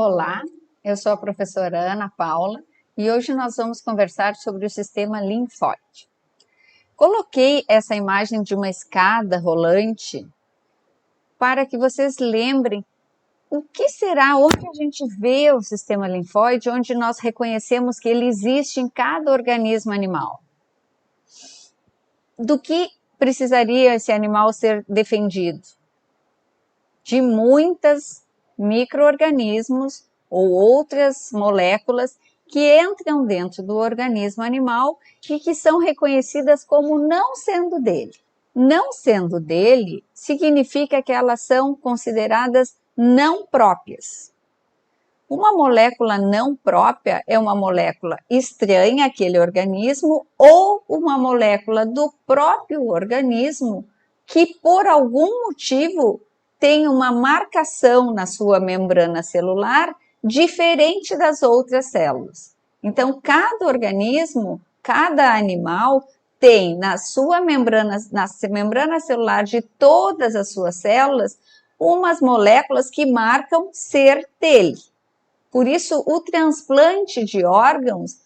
Olá, eu sou a professora Ana Paula e hoje nós vamos conversar sobre o sistema linfóide. Coloquei essa imagem de uma escada rolante para que vocês lembrem o que será, onde a gente vê o sistema linfóide, onde nós reconhecemos que ele existe em cada organismo animal. Do que precisaria esse animal ser defendido? De muitas micro-organismos ou outras moléculas que entram dentro do organismo animal e que são reconhecidas como não sendo dele. Não sendo dele significa que elas são consideradas não próprias. Uma molécula não própria é uma molécula estranha àquele organismo ou uma molécula do próprio organismo que por algum motivo tem uma marcação na sua membrana celular diferente das outras células. Então, cada organismo, cada animal tem na membrana celular de todas as suas células umas moléculas que marcam ser dele. Por isso, o transplante de órgãos,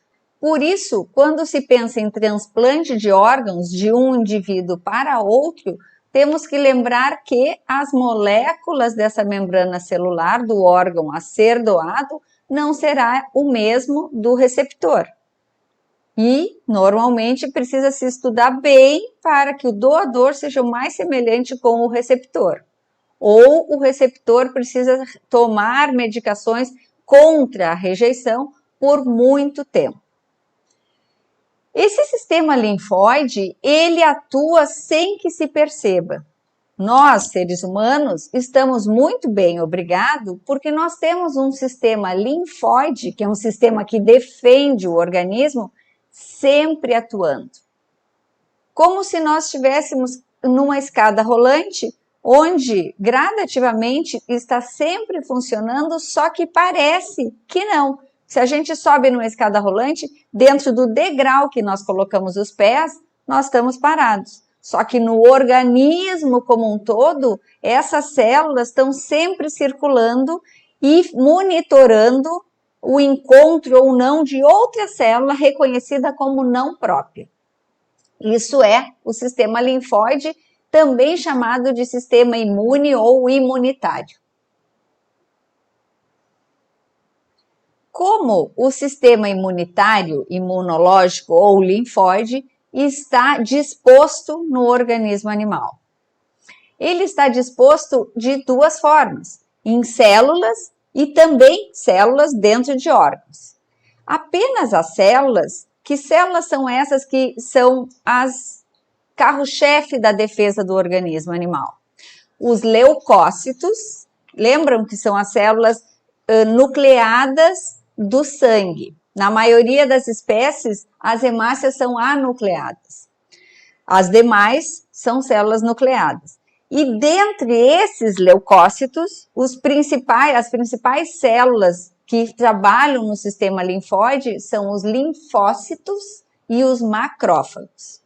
quando se pensa em transplante de órgãos de um indivíduo para outro, temos que lembrar que as moléculas dessa membrana celular do órgão a ser doado não será o mesmo do receptor. E, normalmente, precisa se estudar bem para que o doador seja o mais semelhante com o receptor. Ou o receptor precisa tomar medicações contra a rejeição por muito tempo. Esse sistema linfóide, ele atua sem que se perceba. Nós, seres humanos, estamos muito bem, obrigado, porque nós temos um sistema linfóide, que é um sistema que defende o organismo, sempre atuando. Como se nós estivéssemos numa escada rolante, onde gradativamente está sempre funcionando, só que parece que não. Se a gente sobe numa escada rolante, dentro do degrau que nós colocamos os pés, nós estamos parados. Só que no organismo como um todo, essas células estão sempre circulando e monitorando o encontro ou não de outra célula reconhecida como não própria. Isso é o sistema linfóide, também chamado de sistema imune ou imunitário. Como o sistema imunitário, imunológico ou linfóide está disposto no organismo animal? Ele está disposto de duas formas, em células e também células dentro de órgãos. Apenas as células, que células são essas que são as carro-chefe da defesa do organismo animal? Os leucócitos, lembram que são as células nucleadas do sangue. Na maioria das espécies, as hemácias são anucleadas. As demais são células nucleadas. E dentre esses leucócitos, as principais células que trabalham no sistema linfóide são os linfócitos e os macrófagos.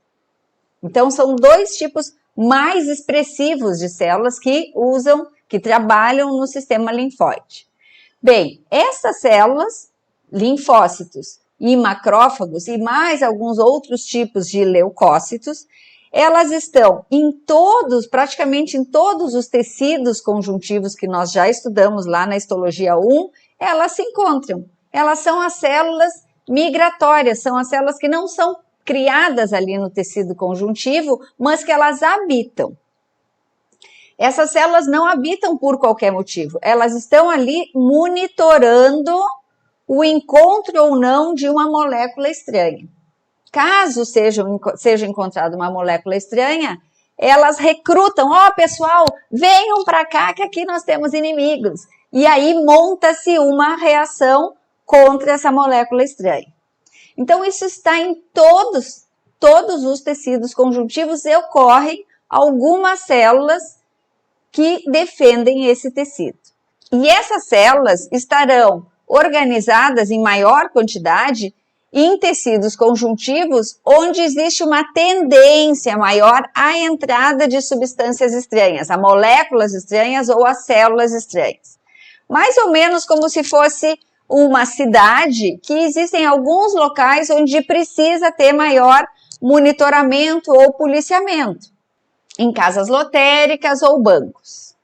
Então, são dois tipos mais expressivos de células que trabalham no sistema linfóide. Bem, essas células, linfócitos e macrófagos e mais alguns outros tipos de leucócitos, elas estão praticamente em todos os tecidos conjuntivos que nós já estudamos lá na histologia 1, elas se encontram. Elas são as células migratórias, são as células que não são criadas ali no tecido conjuntivo, mas que elas habitam. Essas células não habitam por qualquer motivo, elas estão ali monitorando o encontro ou não de uma molécula estranha. Caso seja encontrada uma molécula estranha, elas recrutam, pessoal, venham para cá que aqui nós temos inimigos. E aí monta-se uma reação contra essa molécula estranha. Então isso está em todos os tecidos conjuntivos e ocorrem algumas células que defendem esse tecido. E essas células estarão organizadas em maior quantidade em tecidos conjuntivos onde existe uma tendência maior à entrada de substâncias estranhas, a moléculas estranhas ou a células estranhas. mais ou menos como se fosse uma cidade que existem alguns locais onde precisa ter maior monitoramento ou policiamento, em casas lotéricas ou bancos.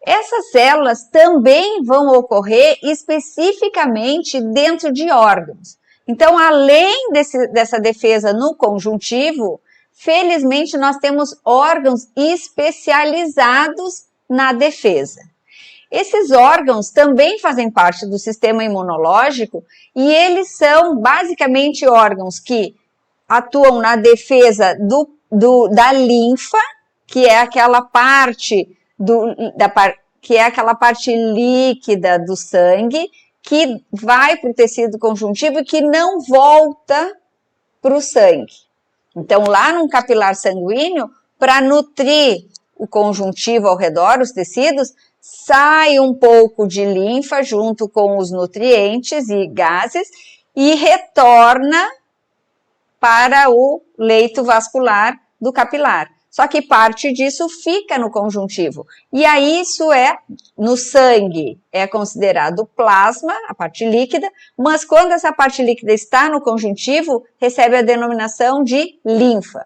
Essas células também vão ocorrer especificamente dentro de órgãos. Então, além dessa defesa no conjuntivo, felizmente nós temos órgãos especializados na defesa. Esses órgãos também fazem parte do sistema imunológico e eles são basicamente órgãos que atuam na defesa da linfa, que é aquela parte líquida do sangue, que vai para o tecido conjuntivo e que não volta para o sangue. Então, lá num capilar sanguíneo, para nutrir o conjuntivo ao redor, os tecidos, sai um pouco de linfa junto com os nutrientes e gases e retorna para o leito vascular do capilar. Só que parte disso fica no conjuntivo. E aí isso no sangue, é considerado plasma, a parte líquida, mas quando essa parte líquida está no conjuntivo, recebe a denominação de linfa.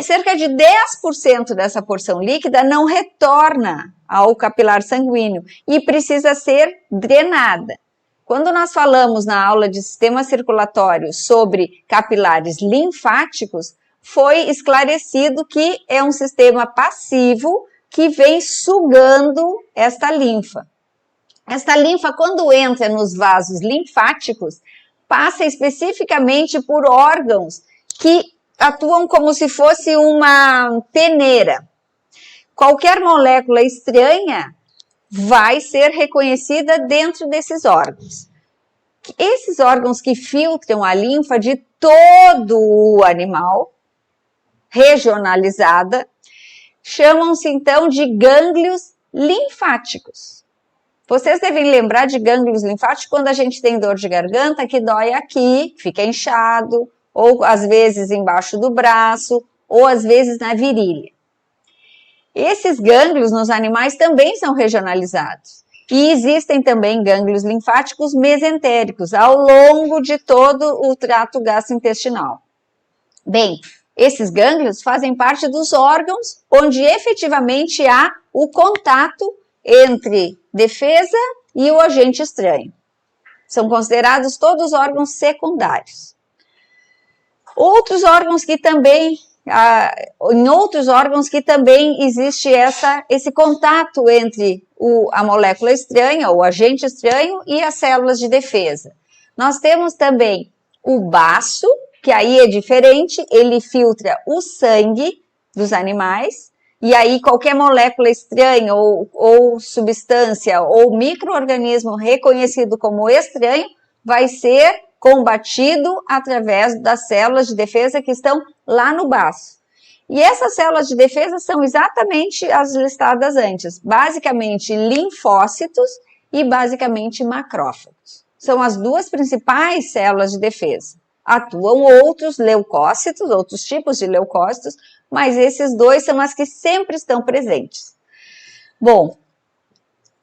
Cerca de 10% dessa porção líquida não retorna ao capilar sanguíneo e precisa ser drenada. Quando nós falamos na aula de sistema circulatório sobre capilares linfáticos, foi esclarecido que é um sistema passivo que vem sugando esta linfa. Esta linfa, quando entra nos vasos linfáticos, passa especificamente por órgãos que atuam como se fosse uma peneira. Qualquer molécula estranha vai ser reconhecida dentro desses órgãos. Esses órgãos que filtram a linfa de todo o animal, regionalizada, chamam-se então de gânglios linfáticos. Vocês devem lembrar de gânglios linfáticos quando a gente tem dor de garganta, que dói aqui, fica inchado, ou às vezes embaixo do braço, ou às vezes na virilha. Esses gânglios nos animais também são regionalizados. E existem também gânglios linfáticos mesentéricos ao longo de todo o trato gastrointestinal. Bem, esses gânglios fazem parte dos órgãos onde efetivamente há o contato entre defesa e o agente estranho. São considerados todos órgãos secundários. Outros órgãos que também, em outros órgãos que também existe esse contato entre a molécula estranha, o agente estranho e as células de defesa. Nós temos também o baço, que aí é diferente, ele filtra o sangue dos animais, e aí qualquer molécula estranha ou substância ou micro-organismo reconhecido como estranho vai ser combatido através das células de defesa que estão lá no baço. E essas células de defesa são exatamente as listadas antes, basicamente linfócitos e basicamente macrófagos. São as duas principais células de defesa. Atuam outros leucócitos, outros tipos de leucócitos, mas esses dois são as que sempre estão presentes. Bom,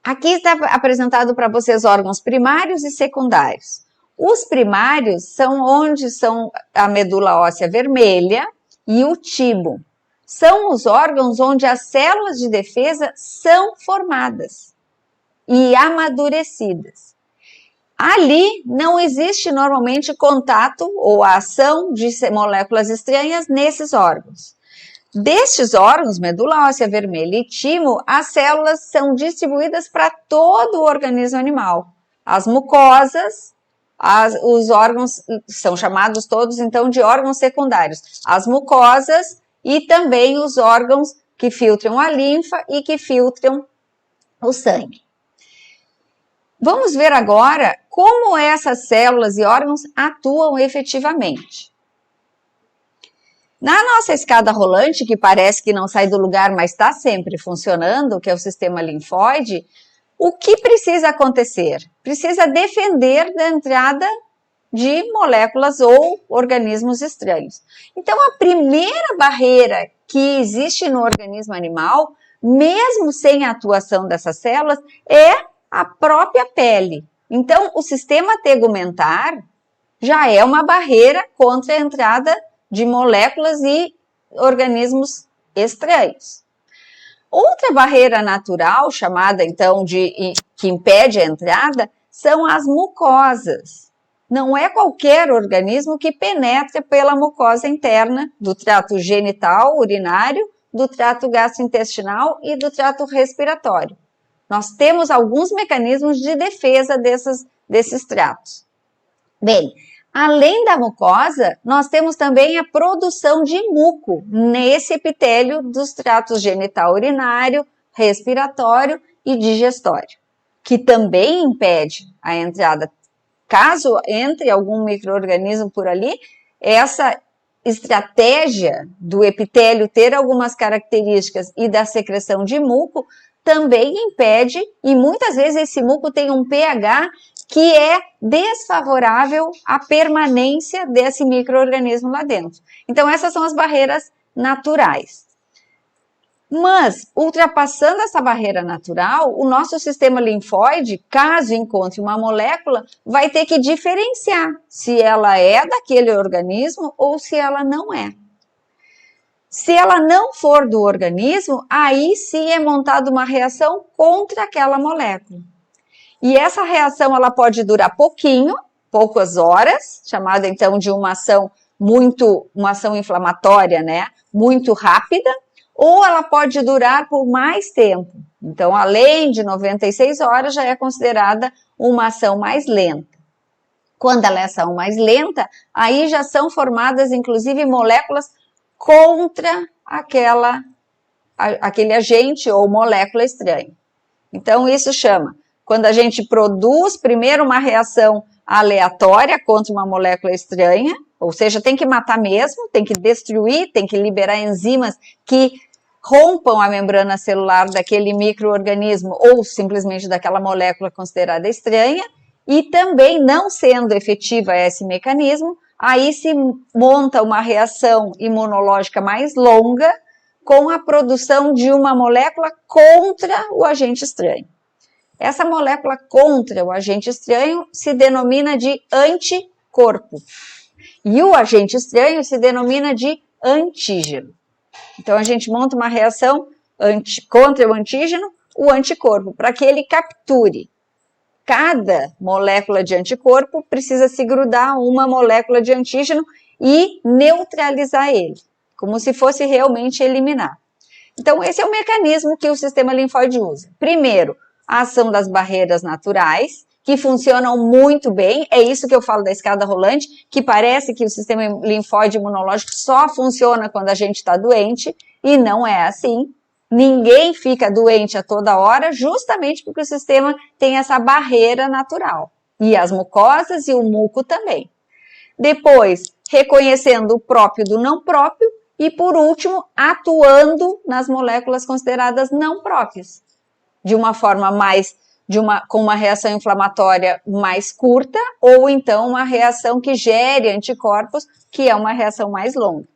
aqui está apresentado para vocês órgãos primários e secundários. Os primários são onde são a medula óssea vermelha e o timo. São os órgãos onde as células de defesa são formadas e amadurecidas. Ali não existe normalmente contato ou ação de moléculas estranhas nesses órgãos. Destes órgãos, medula óssea vermelha e timo, as células são distribuídas para todo o organismo animal. As mucosas, os órgãos são chamados todos então de órgãos secundários. As mucosas e também os órgãos que filtram a linfa e que filtram o sangue. Vamos ver agora como essas células e órgãos atuam efetivamente. Na nossa escada rolante, que parece que não sai do lugar, mas está sempre funcionando, que é o sistema linfóide, o que precisa acontecer? Precisa defender da entrada de moléculas ou organismos estranhos. Então, a primeira barreira que existe no organismo animal, mesmo sem a atuação dessas células, é a própria pele. Então, o sistema tegumentar já é uma barreira contra a entrada de moléculas e organismos estranhos. Outra barreira natural, chamada então que impede a entrada, são as mucosas. Não é qualquer organismo que penetra pela mucosa interna do trato genital, urinário, do trato gastrointestinal e do trato respiratório. Nós temos alguns mecanismos de defesa desses tratos. Bem, além da mucosa, nós temos também a produção de muco nesse epitélio dos tratos genital, urinário, respiratório e digestório, que também impede a entrada. Caso entre algum micro-organismo por ali, essa estratégia do epitélio ter algumas características e da secreção de muco também impede, e muitas vezes esse muco tem um pH que é desfavorável à permanência desse micro-organismo lá dentro. Então, essas são as barreiras naturais. Mas, ultrapassando essa barreira natural, o nosso sistema linfóide, caso encontre uma molécula, vai ter que diferenciar se ela é daquele organismo ou se ela não é. Se ela não for do organismo, aí sim é montada uma reação contra aquela molécula. E essa reação ela pode durar poucas horas, chamada então de uma ação inflamatória, né? Muito rápida, ou ela pode durar por mais tempo. Então, além de 96 horas, já é considerada uma ação mais lenta. Quando ela é ação mais lenta, aí já são formadas, inclusive, moléculas contra aquele agente ou molécula estranha. Então, isso chama, quando a gente produz primeiro uma reação aleatória contra uma molécula estranha, ou seja, tem que matar mesmo, tem que destruir, tem que liberar enzimas que rompam a membrana celular daquele micro-organismo ou simplesmente daquela molécula considerada estranha, e também não sendo efetiva esse mecanismo, aí se monta uma reação imunológica mais longa com a produção de uma molécula contra o agente estranho. Essa molécula contra o agente estranho se denomina de anticorpo. E o agente estranho se denomina de antígeno. Então, a gente monta uma reação contra o antígeno, o anticorpo, para que ele capture. Cada molécula de anticorpo precisa se grudar a uma molécula de antígeno e neutralizar ele, como se fosse realmente eliminar. Então, esse é o mecanismo que o sistema linfóide usa. Primeiro, a ação das barreiras naturais, que funcionam muito bem, é isso que eu falo da escada rolante, que parece que o sistema linfóide imunológico só funciona quando a gente está doente, e não é assim. Ninguém fica doente a toda hora, justamente porque o sistema tem essa barreira natural. E as mucosas e o muco também. Depois, reconhecendo o próprio do não próprio. E, por último, atuando nas moléculas consideradas não próprias. De uma forma com uma reação inflamatória mais curta, ou então uma reação que gere anticorpos, que é uma reação mais longa.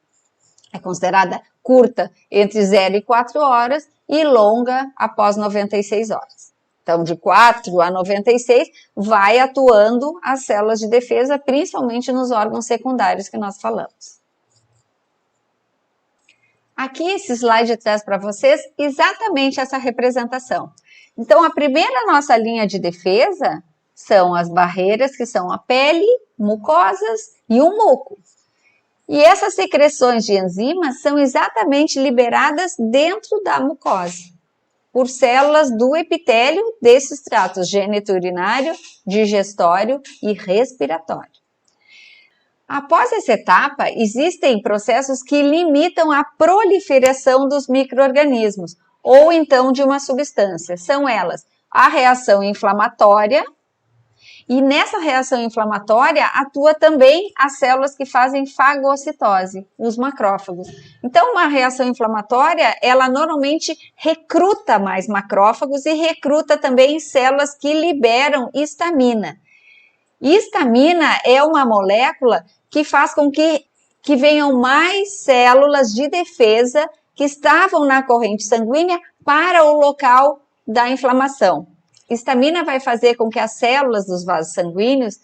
É considerada curta entre 0 e 4 horas e longa após 96 horas. Então, de 4 a 96, vai atuando as células de defesa, principalmente nos órgãos secundários que nós falamos. Aqui esse slide traz para vocês exatamente essa representação. Então, a primeira nossa linha de defesa são as barreiras, que são a pele, mucosas e o muco. E essas secreções de enzimas são exatamente liberadas dentro da mucosa, por células do epitélio desses tratos geniturinário, digestório e respiratório. Após essa etapa, existem processos que limitam a proliferação dos micro-organismos, ou então de uma substância. São elas a reação inflamatória, e nessa reação inflamatória atua também as células que fazem fagocitose, os macrófagos. Então, uma reação inflamatória, ela normalmente recruta mais macrófagos e recruta também células que liberam histamina. Histamina é uma molécula que faz com que venham mais células de defesa que estavam na corrente sanguínea para o local da inflamação. histamina vai fazer com que as células dos vasos sanguíneos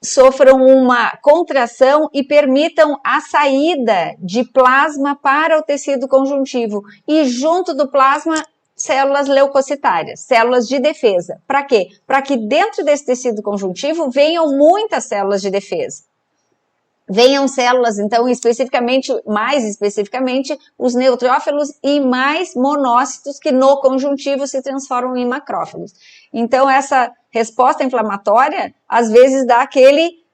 sofram uma contração e permitam a saída de plasma para o tecido conjuntivo. E junto do plasma, células leucocitárias, células de defesa. Para quê? Para que dentro desse tecido conjuntivo venham muitas células de defesa. Venham células, então, mais especificamente, os neutrófilos e mais monócitos que no conjuntivo se transformam em macrófagos. Então, essa resposta inflamatória, às vezes, dá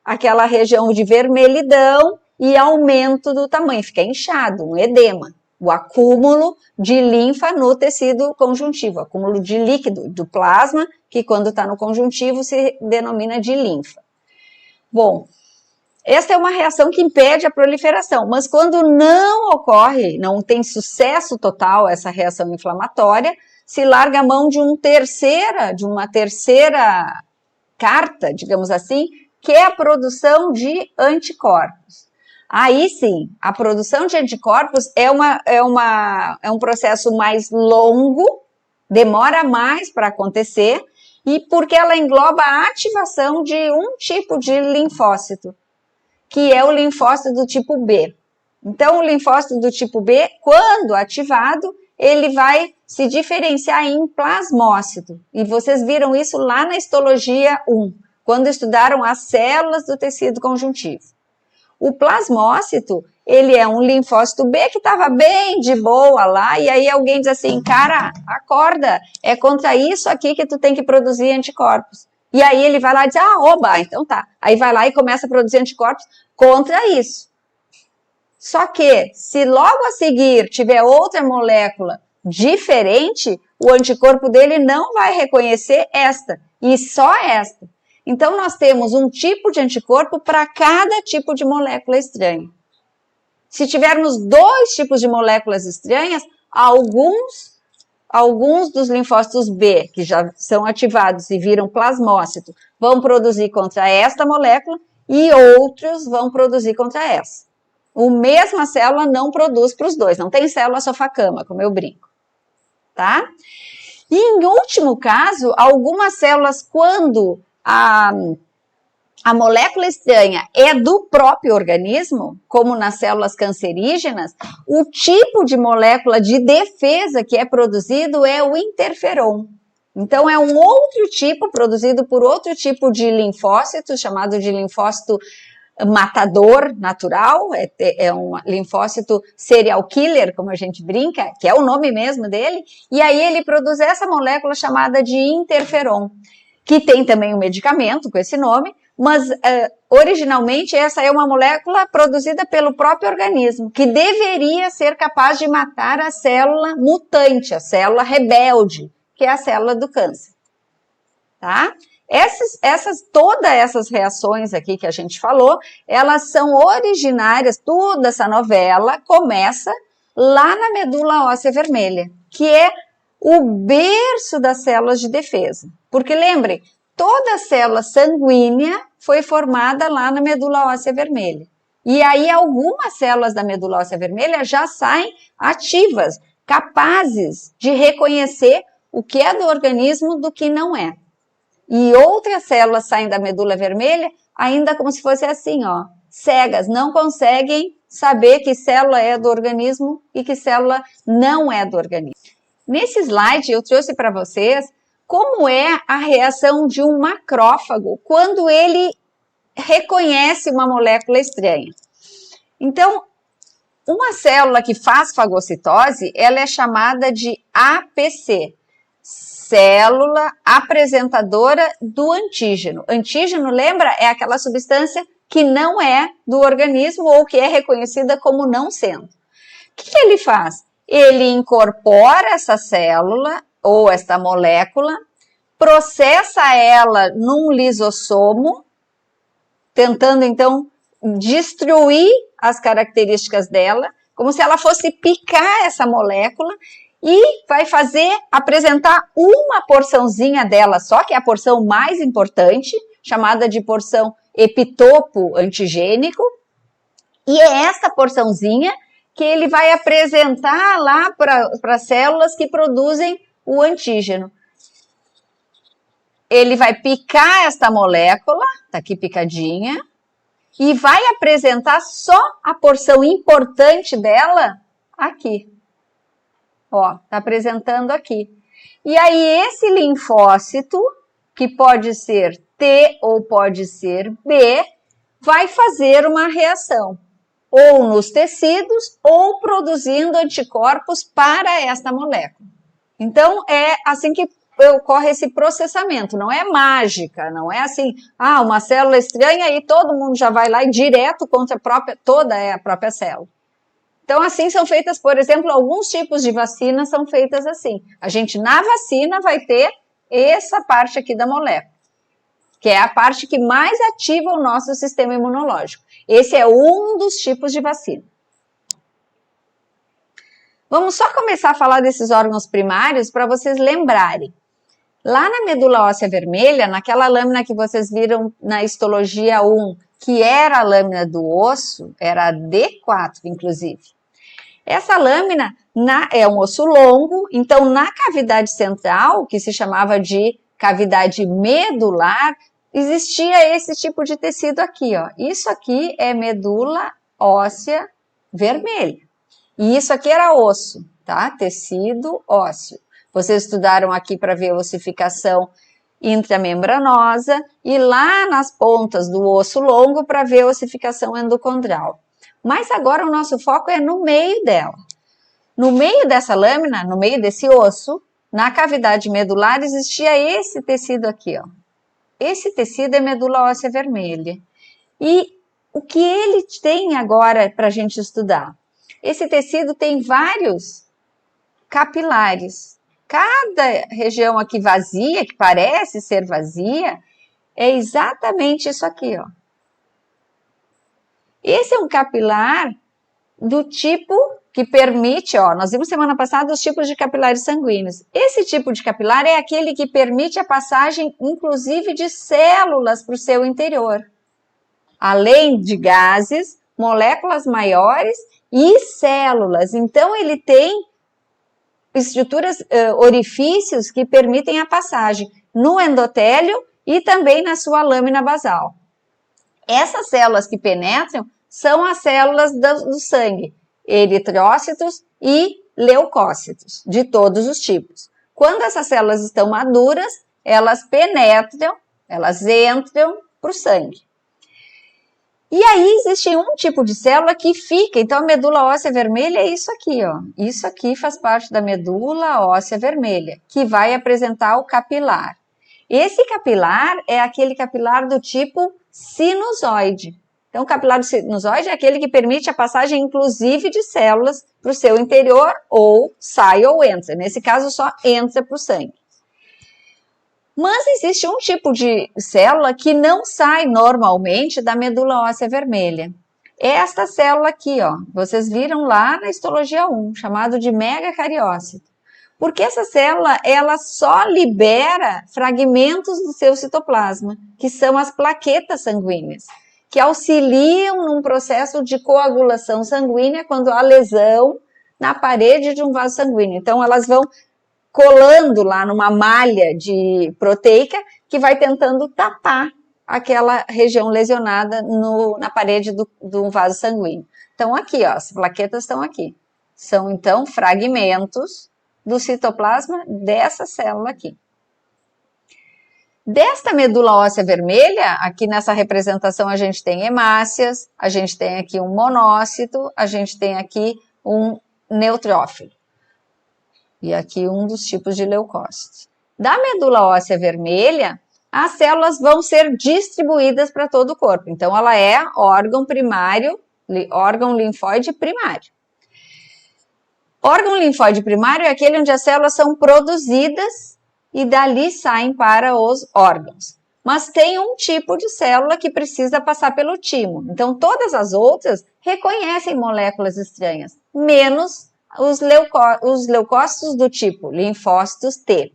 aquela região de vermelhidão e aumento do tamanho, fica inchado, um edema. O acúmulo de linfa no tecido conjuntivo, acúmulo de líquido do plasma, que quando está no conjuntivo se denomina de linfa. Bom, esta é uma reação que impede a proliferação, mas quando não ocorre, não tem sucesso total essa reação inflamatória, se larga a mão de uma terceira carta, digamos assim, que é a produção de anticorpos. Aí sim, a produção de anticorpos é um processo mais longo, demora mais para acontecer, e porque ela engloba a ativação de um tipo de linfócito, que é o linfócito do tipo B. Então, o linfócito do tipo B, quando ativado, ele vai se diferenciar em plasmócito. E vocês viram isso lá na histologia 1, quando estudaram as células do tecido conjuntivo. O plasmócito, ele é um linfócito B que estava bem de boa lá, e aí alguém diz assim, cara, acorda, é contra isso aqui que tu tem que produzir anticorpos. E aí ele vai lá e diz, oba, então tá. Aí vai lá e começa a produzir anticorpos contra isso. Só que, se logo a seguir tiver outra molécula diferente, o anticorpo dele não vai reconhecer esta, e só esta. Então, nós temos um tipo de anticorpo para cada tipo de molécula estranha. Se tivermos 2 tipos de moléculas estranhas, alguns dos linfócitos B, que já são ativados e viram plasmócito, vão produzir contra esta molécula e outros vão produzir contra essa. A mesma célula não produz para os dois, não tem célula sofacama, como eu brinco. Tá? E em último caso, algumas células, quando a molécula estranha é do próprio organismo, como nas células cancerígenas, o tipo de molécula de defesa que é produzido é o interferon. Então, é um outro tipo produzido por outro tipo de linfócito, chamado de linfócito matador natural, é um linfócito serial killer, como a gente brinca, que é o nome mesmo dele, e aí ele produz essa molécula chamada de interferon, que tem também um medicamento com esse nome, mas originalmente essa é uma molécula produzida pelo próprio organismo, que deveria ser capaz de matar a célula mutante, a célula rebelde, que é a célula do câncer. Tá? Todas essas reações aqui que a gente falou, elas são originárias, toda essa novela começa lá na medula óssea vermelha, que é o berço das células de defesa. Porque lembrem, toda célula sanguínea foi formada lá na medula óssea vermelha. E aí algumas células da medula óssea vermelha já saem ativas, capazes de reconhecer o que é do organismo do que não é. E outras células saem da medula vermelha ainda como se fosse assim, cegas, não conseguem saber que célula é do organismo e que célula não é do organismo. Nesse slide eu trouxe para vocês como é a reação de um macrófago quando ele reconhece uma molécula estranha. Então, uma célula que faz fagocitose, ela é chamada de APC, célula apresentadora do antígeno. Antígeno, lembra? É aquela substância que não é do organismo ou que é reconhecida como não sendo. O que ele faz? Ele incorpora essa célula ou esta molécula, processa ela num lisossomo, tentando então destruir as características dela, como se ela fosse picar essa molécula e vai apresentar uma porçãozinha dela só, que é a porção mais importante, chamada de porção epitopo antigênico, e é essa porçãozinha que ele vai apresentar lá para as células que produzem o antígeno. ele vai picar esta molécula, tá aqui picadinha, e vai apresentar só a porção importante dela aqui. Ó, tá apresentando aqui. E aí esse linfócito, que pode ser T ou pode ser B, vai fazer uma reação, ou nos tecidos, ou produzindo anticorpos para esta molécula. Então, é assim que ocorre esse processamento, não é mágica, não é assim, uma célula estranha e todo mundo já vai lá e direto contra toda a própria célula. Então, assim são feitas, por exemplo, alguns tipos de vacinas são feitas assim. A gente, na vacina, vai ter essa parte aqui da molécula, que é a parte que mais ativa o nosso sistema imunológico. Esse é um dos tipos de vacina. Vamos só começar a falar desses órgãos primários para vocês lembrarem. Lá na medula óssea vermelha, naquela lâmina que vocês viram na histologia 1, que era a lâmina do osso, era a D4, inclusive. Essa lâmina é um osso longo, então na cavidade central, que se chamava de cavidade medular, existia esse tipo de tecido aqui, ó. Isso aqui é medula óssea vermelha. E isso aqui era osso, tá? Tecido ósseo. Vocês estudaram aqui para ver a ossificação intramembranosa e lá nas pontas do osso longo para ver a ossificação endocondral. Mas agora o nosso foco é no meio dela. No meio dessa lâmina, no meio desse osso, na cavidade medular existia esse tecido aqui, ó. Esse tecido é medula óssea vermelha. E o que ele tem agora para a gente estudar? Esse tecido tem vários capilares. Cada região aqui vazia, que parece ser vazia, é exatamente isso aqui, ó. Esse é um capilar do tipo que permite, ó, nós vimos semana passada os tipos de capilares sanguíneos. Esse tipo de capilar é aquele que permite a passagem, inclusive, de células para o seu interior. Além de gases, moléculas maiores e células. Então, ele tem estruturas, orifícios que permitem a passagem no endotélio e também na sua lâmina basal. Essas células que penetram são as células do sangue, eritrócitos e leucócitos, de todos os tipos. Quando essas células estão maduras, elas penetram, elas entram para o sangue. E aí existe um tipo de célula que fica, então a medula óssea vermelha é isso aqui, ó. Isso aqui faz parte da medula óssea vermelha, que vai apresentar o capilar. Esse capilar é aquele capilar do tipo sinusoide. Então, o capilar sinusoide é aquele que permite a passagem, inclusive, de células para o seu interior, ou sai ou entra. Nesse caso, só entra para o sangue. Mas existe um tipo de célula que não sai normalmente da medula óssea vermelha. É esta célula aqui, ó. Vocês viram lá na histologia 1, chamado de megacariócito. Porque essa célula, ela só libera fragmentos do seu citoplasma, que são as plaquetas sanguíneas, que auxiliam num processo de coagulação sanguínea quando há lesão na parede de um vaso sanguíneo. Então, elas vão colando lá numa malha proteica que vai tentando tapar aquela região lesionada na parede do vaso sanguíneo. Então, aqui, ó, as plaquetas estão aqui. São, então, fragmentos do citoplasma dessa célula aqui. Desta medula óssea vermelha, aqui nessa representação a gente tem hemácias, a gente tem aqui um monócito, a gente tem aqui um neutrófilo. E aqui um dos tipos de leucócitos. Da medula óssea vermelha, as células vão ser distribuídas para todo o corpo. Então, ela é órgão primário, órgão linfóide primário. Órgão linfóide primário é aquele onde as células são produzidas e dali saem para os órgãos. Mas tem um tipo de célula que precisa passar pelo timo. Então, todas as outras reconhecem moléculas estranhas, menos os leucócitos do tipo linfócitos T.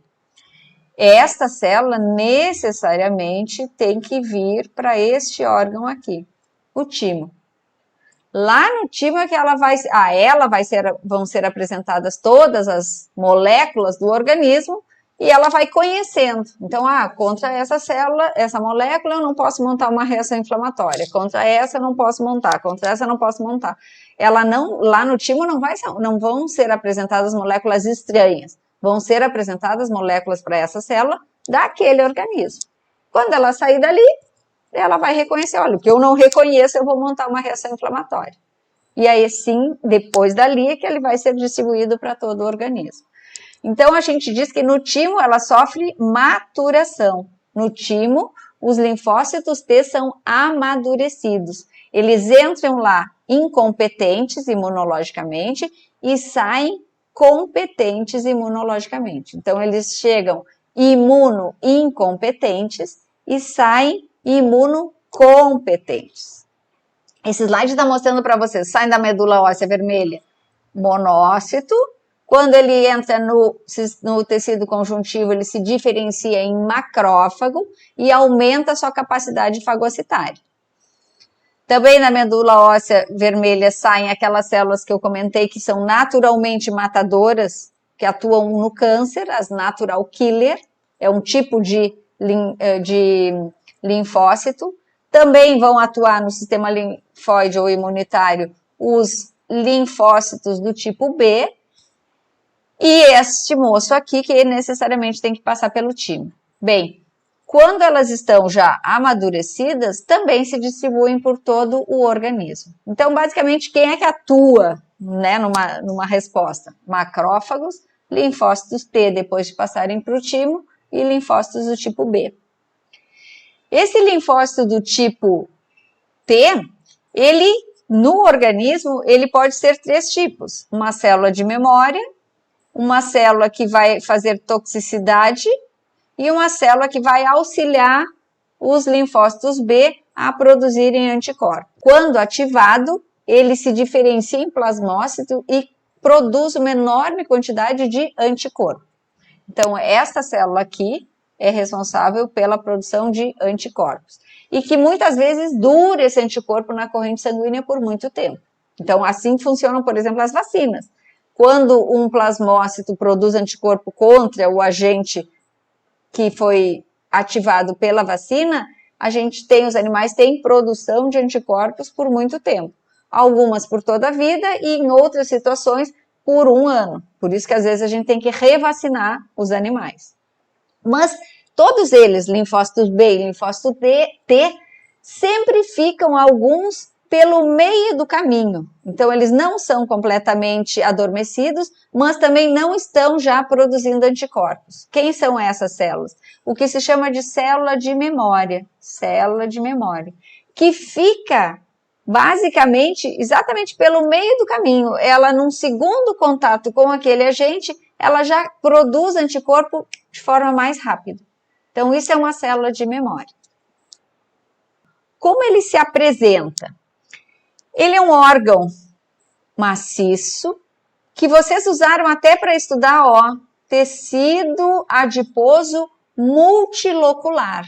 Esta célula necessariamente tem que vir para este órgão aqui, o timo. Lá no timo é que vão ser apresentadas todas as moléculas do organismo e ela vai conhecendo. Então, contra essa célula, essa molécula, eu não posso montar uma reação inflamatória. Contra essa, eu não posso montar. Contra essa, eu não posso montar. Ela não, lá no timo não vão ser apresentadas moléculas estranhas. Vão ser apresentadas moléculas para essa célula daquele organismo. Quando ela sair dali, ela vai reconhecer, olha, o que eu não reconheço, eu vou montar uma reação inflamatória. E aí, sim, depois dali é que ele vai ser distribuído para todo o organismo. Então, a gente diz que no timo ela sofre maturação. No timo, os linfócitos T são amadurecidos. Eles entram lá incompetentes imunologicamente e saem competentes imunologicamente. Então, eles chegam imuno-incompetentes e saem imunocompetentes. Esse slide está mostrando para vocês, saem da medula óssea vermelha, monócito. Quando ele entra no tecido conjuntivo, ele se diferencia em macrófago e aumenta a sua capacidade fagocitária. Também na medula óssea vermelha saem aquelas células que eu comentei que são naturalmente matadoras, que atuam no câncer, as natural killer, é um tipo de linfócito. Também vão atuar no sistema linfóide ou imunitário os linfócitos do tipo B, e este moço aqui que necessariamente tem que passar pelo timo. Bem, quando elas estão já amadurecidas, também se distribuem por todo o organismo. Então, basicamente, quem é que atua, né, numa resposta? Macrófagos, linfócitos T depois de passarem para o timo e linfócitos do tipo B. Esse linfócito do tipo T, ele, no organismo, ele pode ser 3 tipos. Uma célula de memória, uma célula que vai fazer toxicidade e uma célula que vai auxiliar os linfócitos B a produzirem anticorpos. Quando ativado, ele se diferencia em plasmócito e produz uma enorme quantidade de anticorpo. Então, essa célula aqui é responsável pela produção de anticorpos. E que muitas vezes dura esse anticorpo na corrente sanguínea por muito tempo. Então, assim funcionam, por exemplo, as vacinas. Quando um plasmócito produz anticorpo contra o agente que foi ativado pela vacina, os animais têm produção de anticorpos por muito tempo. Algumas por toda a vida e em outras situações por 1 ano. Por isso que às vezes a gente tem que revacinar os animais. Mas todos eles, linfócitos B e linfócito T, sempre ficam alguns pelo meio do caminho. Então, eles não são completamente adormecidos, mas também não estão já produzindo anticorpos. Quem são essas células? O que se chama de célula de memória, que fica basicamente exatamente pelo meio do caminho. Ela, num segundo contato com aquele agente, ela já produz anticorpo de forma mais rápida. Então, isso é uma célula de memória. Como ele se apresenta? Ele é um órgão maciço que vocês usaram até para estudar, tecido adiposo multilocular.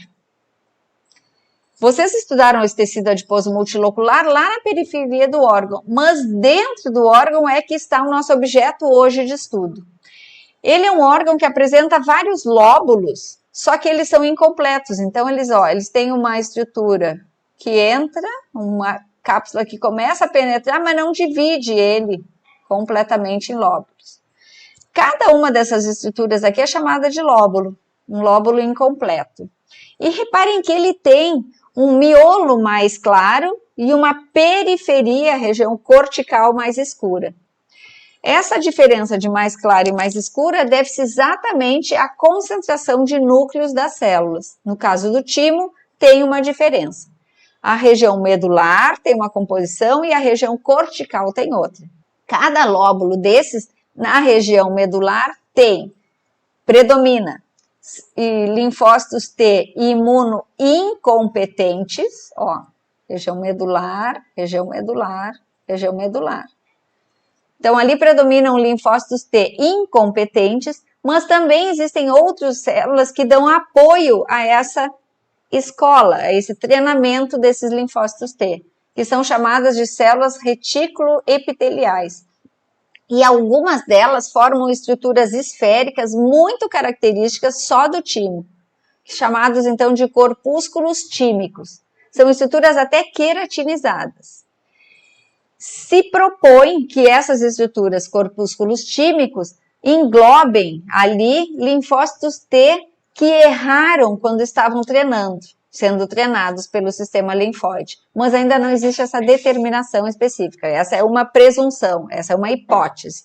Vocês estudaram esse tecido adiposo multilocular lá na periferia do órgão, mas dentro do órgão é que está o nosso objeto hoje de estudo. Ele é um órgão que apresenta vários lóbulos, só que eles são incompletos. Então, eles têm uma estrutura que entra, uma cápsula que começa a penetrar, mas não divide ele completamente em lóbulos. Cada uma dessas estruturas aqui é chamada de lóbulo, um lóbulo incompleto. E reparem que ele tem um miolo mais claro e uma periferia, região cortical mais escura. Essa diferença de mais clara e mais escura deve-se exatamente à concentração de núcleos das células. No caso do timo, tem uma diferença. A região medular tem uma composição e a região cortical tem outra. Cada lóbulo desses, na região medular, predomina linfócitos T imunoincompetentes, região medular, região medular, região medular. Então, ali predominam linfócitos T incompetentes, mas também existem outras células que dão apoio a essa escola, a esse treinamento desses linfócitos T, que são chamadas de células retículo-epiteliais. e algumas delas formam estruturas esféricas muito características só do timo, chamados então de corpúsculos tímicos. São estruturas até queratinizadas. Se propõe que essas estruturas, corpúsculos tímicos, englobem ali linfócitos T que erraram quando estavam treinando, sendo treinados pelo sistema linfóide. Mas ainda não existe essa determinação específica. Essa é uma presunção, essa é uma hipótese.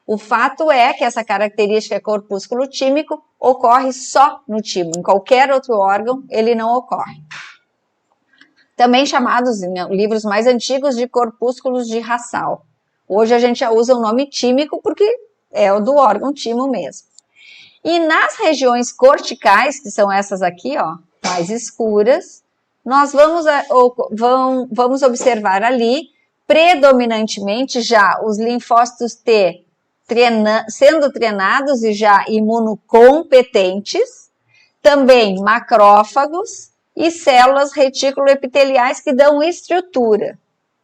O fato é que essa característica corpúsculo tímico ocorre só no timo. Em qualquer outro órgão, ele não ocorre. Também chamados, em livros mais antigos, de corpúsculos de Hassall. Hoje a gente já usa o nome tímico porque é o do órgão timo mesmo. E nas regiões corticais, que são essas aqui, ó, mais escuras, nós vamos observar ali, predominantemente já os linfócitos T sendo treinados e já imunocompetentes, também macrófagos e células reticuloepiteliais que dão estrutura,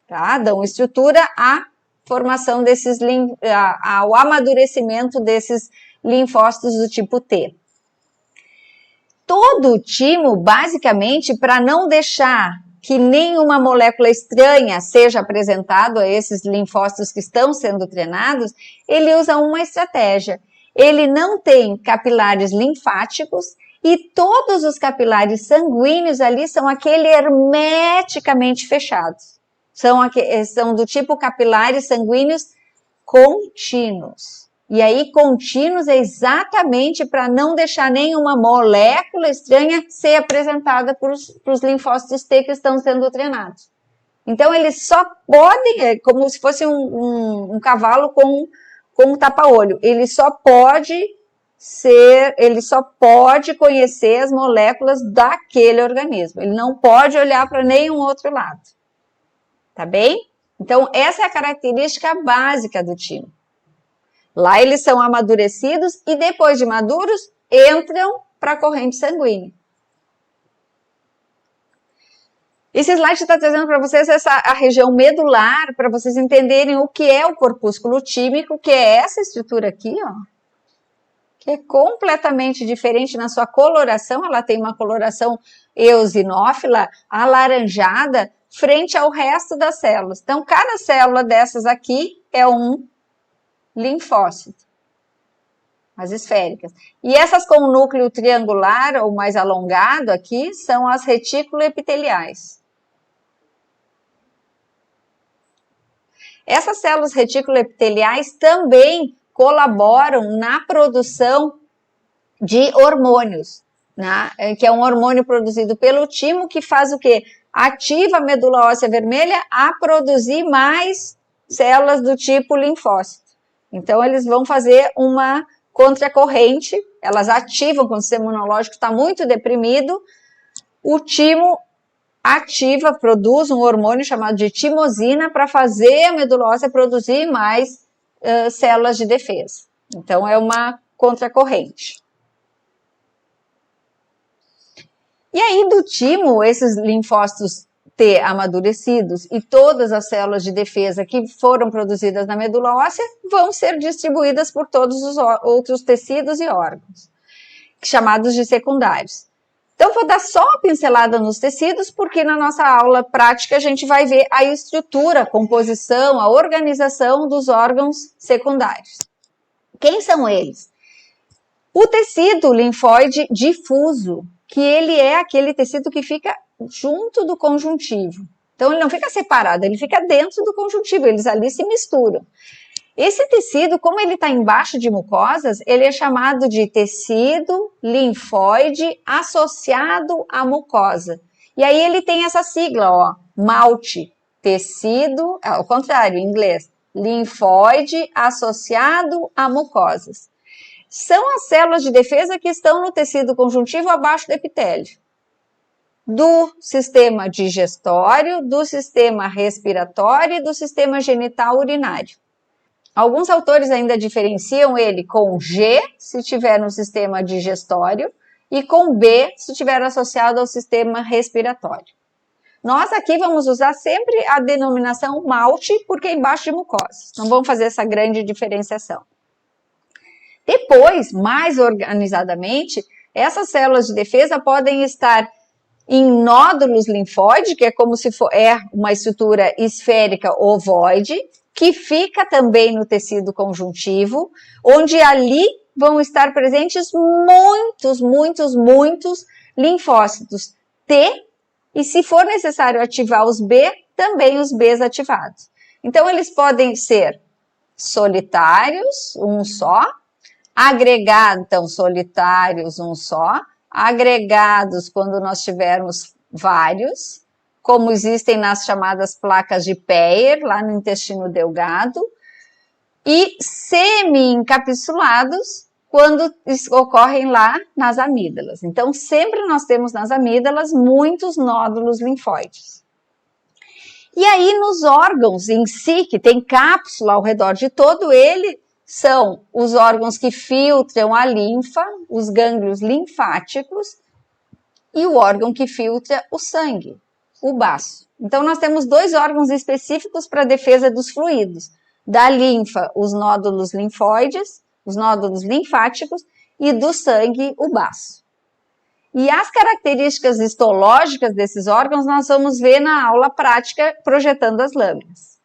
tá? Dão estrutura à formação desses, ao amadurecimento desses linfócitos do tipo T. Todo o timo, basicamente, para não deixar que nenhuma molécula estranha seja apresentado a esses linfócitos que estão sendo treinados, ele usa uma estratégia. Ele não tem capilares linfáticos e todos os capilares sanguíneos ali são hermeticamente fechados. São do tipo capilares sanguíneos contínuos. E aí, contínuos é exatamente para não deixar nenhuma molécula estranha ser apresentada para os linfócitos T que estão sendo treinados. Então, eles só podem, é como se fosse um cavalo com um tapa-olho, ele só pode conhecer as moléculas daquele organismo. Ele não pode olhar para nenhum outro lado. Tá bem? Então, essa é a característica básica do timo. Lá eles são amadurecidos e depois de maduros, entram para a corrente sanguínea. Esse slide está trazendo para vocês a região medular, para vocês entenderem o que é o corpúsculo tímico, que é essa estrutura aqui, ó, que é completamente diferente na sua coloração. Ela tem uma coloração eosinófila, alaranjada, frente ao resto das células. Então, cada célula dessas aqui é um linfócito, as esféricas. E essas com o núcleo triangular ou mais alongado aqui são as reticuloepiteliais. Essas células reticuloepiteliais também colaboram na produção de hormônios, né? Que é um hormônio produzido pelo timo que faz o quê? Ativa a medula óssea vermelha a produzir mais células do tipo linfócito. Então, eles vão fazer uma contracorrente, elas ativam quando o sistema imunológico está muito deprimido, o timo produz um hormônio chamado de timosina para fazer a medula óssea produzir mais células de defesa. Então, é uma contracorrente. E aí, do timo, esses linfócitos T amadurecidos e todas as células de defesa que foram produzidas na medula óssea vão ser distribuídas por todos os outros tecidos e órgãos, chamados de secundários. Então, vou dar só uma pincelada nos tecidos, porque na nossa aula prática a gente vai ver a estrutura, a composição, a organização dos órgãos secundários. Quem são eles? O tecido linfóide difuso, que ele é aquele tecido que fica junto do conjuntivo. Então, ele não fica separado, ele fica dentro do conjuntivo, eles ali se misturam. Esse tecido, como ele está embaixo de mucosas, ele é chamado de tecido linfóide associado à mucosa. E aí ele tem essa sigla, ó, MALT, tecido, ao contrário, em inglês, linfóide associado a mucosas. São as células de defesa que estão no tecido conjuntivo abaixo do epitélio. Do sistema digestório, do sistema respiratório e do sistema genital urinário. Alguns autores ainda diferenciam ele com G, se estiver no sistema digestório, e com B, se estiver associado ao sistema respiratório. Nós aqui vamos usar sempre a denominação malte, porque é embaixo de mucosas. Não vamos fazer essa grande diferenciação. Depois, mais organizadamente, essas células de defesa podem estar em nódulos linfóide, que é como se for uma estrutura esférica ovoide, que fica também no tecido conjuntivo, onde ali vão estar presentes muitos linfócitos T, e se for necessário ativar os B, também os Bs ativados. Então, eles podem ser solitários, um só, agregados, então, solitários, um só, agregados quando nós tivermos vários, como existem nas chamadas placas de Peyer, lá no intestino delgado, e semi-encapsulados quando ocorrem lá nas amígdalas. Então, sempre nós temos nas amígdalas muitos nódulos linfóides. E aí, nos órgãos em si, que tem cápsula ao redor de todo ele, são os órgãos que filtram a linfa, os gânglios linfáticos, e o órgão que filtra o sangue, o baço. Então, nós temos dois órgãos específicos para a defesa dos fluidos. Da linfa, os nódulos linfóides, os nódulos linfáticos, e do sangue, o baço. E as características histológicas desses órgãos nós vamos ver na aula prática projetando as lâminas.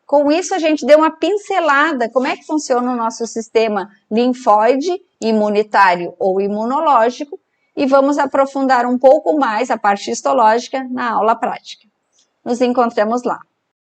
Com isso, a gente deu uma pincelada como é que funciona o nosso sistema linfóide, imunitário ou imunológico, e vamos aprofundar um pouco mais a parte histológica na aula prática. Nos encontramos lá.